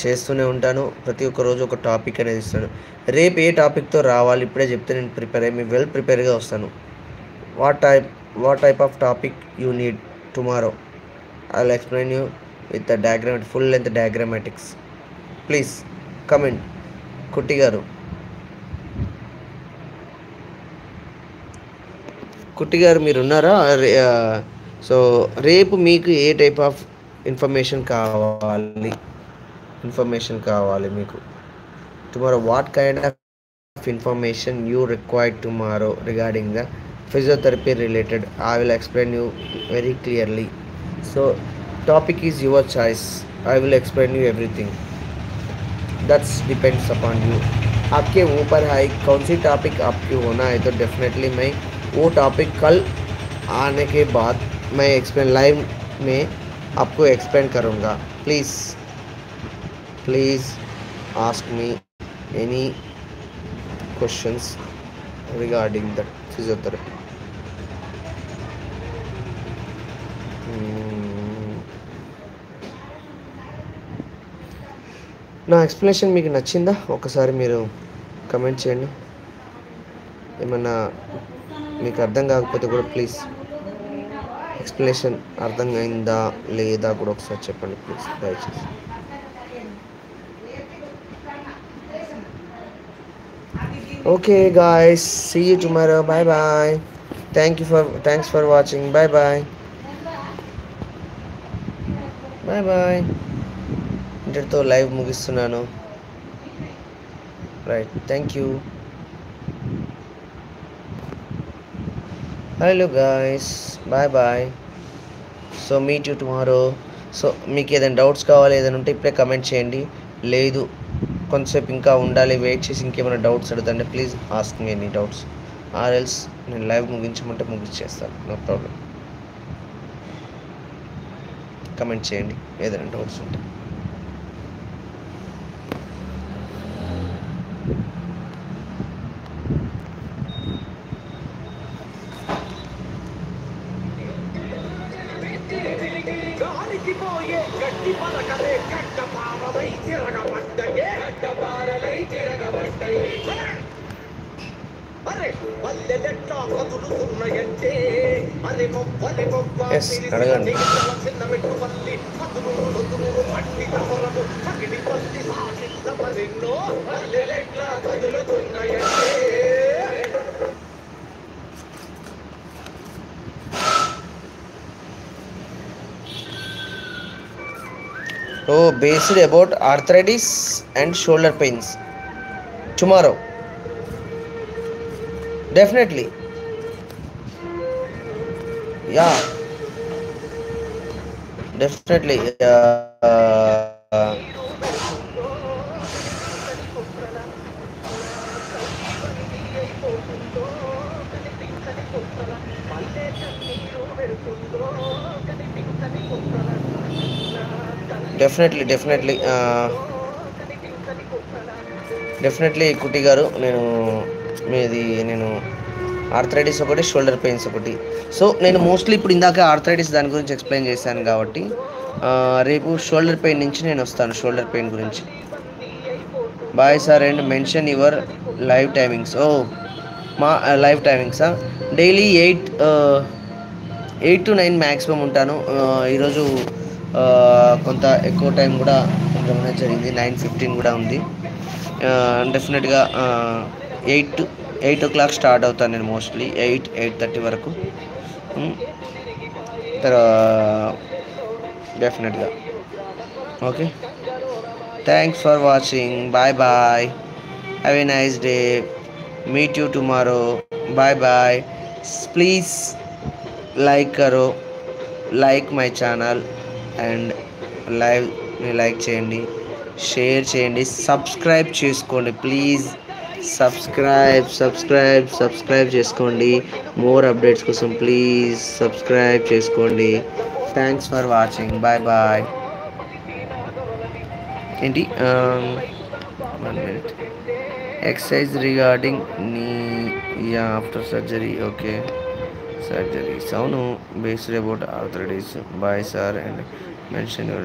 చేస్తూనే ఉంటాను. ప్రతి ఒక్క రోజు ఒక టాపిక్ అనేది ఇస్తాను. రేపు ఏ టాపిక్‌తో రావాలి ఇప్పుడే చెప్తే నేను ప్రిపేర్ అయ్యి వెల్ ప్రిపేర్‌గా వస్తాను. What type what type of topic you need tomorrow? I will explain you with the diagram full length diagrammatics. Please comment. Kutti గారు. కుట్టి గారు మీరున్నారా? సో రేపు మీకు ఏ టైప్ ఆఫ్ ఇన్ఫర్మేషన్ కావాలి మీకు? Tomorrow what kind of information you require tomorrow regarding the physiotherapy related? I will explain you very clearly. So topic is your choice. I will explain you everything. That's depends upon you. आपके ऊपर है कौन सी topic आपकी होना है, तो definitely मैं वो टॉपिक कल आने के बाद मैं एक्सप्लेन लाइव में आपको एक्सप्लेन करूँगा. Please ask me any questions regarding the physiotherapy. నా ఎక్స్ప్లెనేషన్ మీకు నచ్చిందా? ఒకసారి మీరు కమెంట్ చేయండి. ఏమన్నా మీకు అర్థం కాకపోతే కూడా ప్లీజ్ ఎక్స్ప్లెనేషన్ అర్థం అయిందా లేదా కూడా ఒకసారి చెప్పండి ప్లీజ్ దయచేసి. Okay guys, see you tomorrow. Bye bye. Thanks for watching. Bye bye. ఇంతటితో లైవ్ ముగిస్తున్నాను. Right, thank you. Hello guys, bye. So meet you tomorrow. So మీకు ఏదైనా డౌట్స్ కావాలి, ఏదైనా ఉంటే ఇప్పుడే కమెంట్ చేయండి. లేదు కొంతసేపు ఇంకా ఉండాలి, వెయిట్ చేసి ఇంకేమైనా డౌట్స్ అడుగుతాంటే please ask me any doubts. Or else నేను లైవ్ ముగించమంటే ముగించేస్తాను, నో ప్రాబ్లం. కమెంట్ చేయండి ఏదైనా డౌట్స్ ఉంటే. ఎస్, అడగండి. Oh, based about arthritis and shoulder pains tomorrow. Definitely. Yeah. Definitely. Definitely కుట్టి గారు, నేను ఆర్థరైటిస్ ఒకటి, షోల్డర్ పెయిన్స్ ఒకటి. సో నేను మోస్ట్లీ ఇప్పుడు ఇందాక ఆర్థరైటిస్ దాని గురించి ఎక్స్ప్లెయిన్ చేశాను కాబట్టి రేపు షోల్డర్ పెయిన్ నుంచి నేను వస్తాను, షోల్డర్ పెయిన్ గురించి. Bye sir and mention your live timings. మా లైవ్ టైమింగ్సా? డైలీ 8 to 9 మ్యాక్సిమం ఉంటాను. ఈరోజు కొంత ఎక్కువ టైం కూడా ఉండడం జరిగింది, 9:15 కూడా ఉంది. డెఫినెట్గా 8 o'clock స్టార్ట్ అవుతాను నేను, మోస్ట్లీ 8:30 వరకు. డెఫినెట్గా okay. Thanks for watching. Bye. Have a nice day. Meet you tomorrow. Bye. Please like करो, लाइक माय ఛానల్ అండ్ లైవ్ని లైక్ చేయండి, షేర్ చేయండి, సబ్స్క్రైబ్ చేసుకోండి ప్లీజ్. సబ్స్క్రైబ్ చేసుకోండి. మోర్ అప్డేట్స్ కోసం ప్లీజ్ సబ్స్క్రైబ్ చేసుకోండి. Thanks for watching. బాయ్. ఏంటి 1 minute exercise regarding knee after surgery. Okay, surgery. Sound based about arthritis. Bye sir and mention your